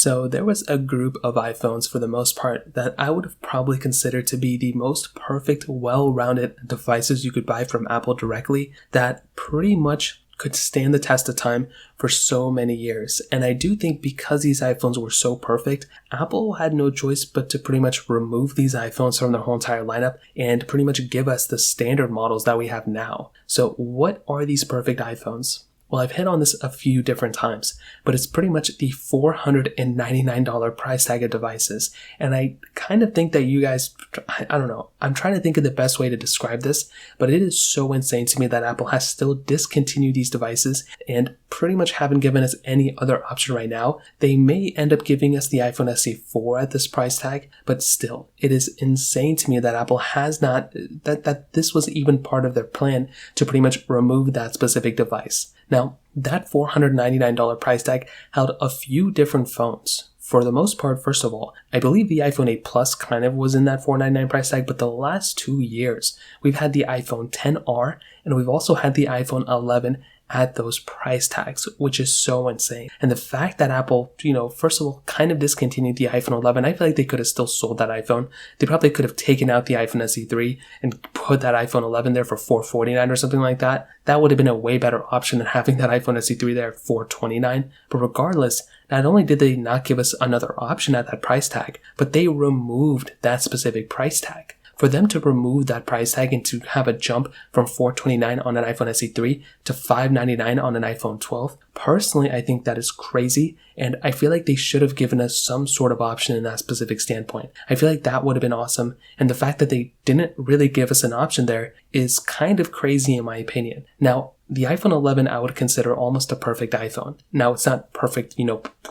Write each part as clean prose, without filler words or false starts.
So there was a group of iPhones for the most part that I would have probably considered to be the most perfect, well-rounded devices you could buy from Apple directly that pretty much could stand the test of time for so many years. And I do think because these iPhones were so perfect, Apple had no choice but to pretty much remove these iPhones from their whole entire lineup and pretty much give us the standard models that we have now. So what are these perfect iPhones? Well, I've hit on this a few different times, but it's pretty much the $499 price tag of devices. And I kind of think that you guys, I don't know, I'm trying to think of the best way to describe this, but it is so insane to me that Apple has still discontinued these devices and pretty much haven't given us any other option right now. They may end up giving us the iPhone SE 4 at this price tag, but still, it is insane to me that Apple has not, that this was even part of their plan to pretty much remove that specific device. Now, that $499 price tag held a few different phones. For the most part, first of all, I believe the iPhone 8 Plus kind of was in that $499 price tag, but the last 2 years, we've had the iPhone XR and we've also had the iPhone 11 at those price tags, which is so insane. And the fact that Apple, first of all, kind of discontinued the iPhone 11, I feel like they could have still sold that iPhone. They probably could have taken out the iPhone SE 3 and put that iPhone 11 there for $449 or something like that. That would have been a way better option than having that iPhone SE 3 there at $429. But regardless, not only did they not give us another option at that price tag, but they removed that specific price tag. For them to remove that price tag and to have a jump from $429 on an iPhone SE 3 to $599 on an iPhone 12, personally, I think that is crazy, and I feel like they should have given us some sort of option in that specific standpoint. I feel like that would have been awesome, and the fact that they didn't really give us an option there is kind of crazy in my opinion. Now, the iPhone 11 I would consider almost a perfect iPhone. Now, it's not perfect,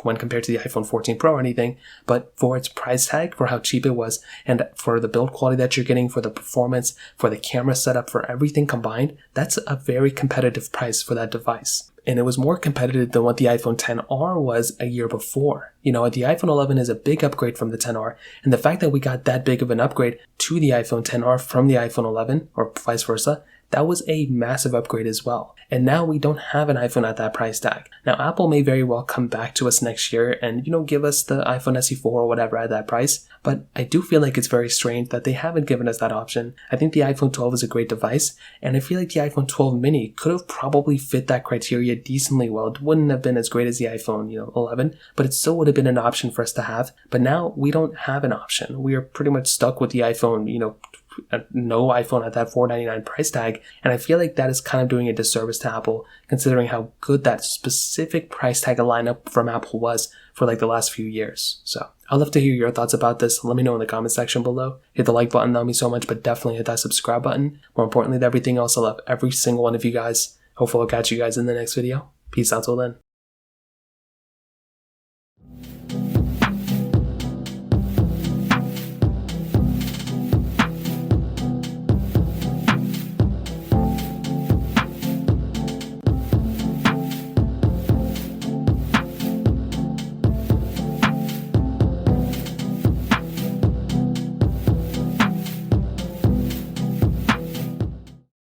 when compared to the iPhone 14 Pro or anything, but for its price tag, for how cheap it was, and for the build quality that you're getting, for the performance, for the camera setup, for everything combined, that's a very competitive price for that device. And it was more competitive than what the iPhone XR was a year before. The iPhone 11 is a big upgrade from the XR, and the fact that we got that big of an upgrade to the iPhone XR from the iPhone 11, or vice versa, that was a massive upgrade as well. And now we don't have an iPhone at that price tag. Now, Apple may very well come back to us next year and, give us the iPhone SE 4 or whatever at that price. But I do feel like it's very strange that they haven't given us that option. I think the iPhone 12 is a great device, and I feel like the iPhone 12 mini could have probably fit that criteria decently well. It wouldn't have been as great as the iPhone, 11, but it still would have been an option for us to have. But now we don't have an option. We are pretty much stuck with the iPhone, no iPhone at that $499 price tag, and I feel like that is kind of doing a disservice to Apple, considering how good that specific price tag lineup from Apple was for like the last few years. So I'd love to hear your thoughts about this. Let me know in the comment section below. Hit the like button, that would mean so much, but definitely hit that subscribe button. More importantly than everything else, I love every single one of you guys. Hopefully I'll catch you guys in the next video. Peace out till then.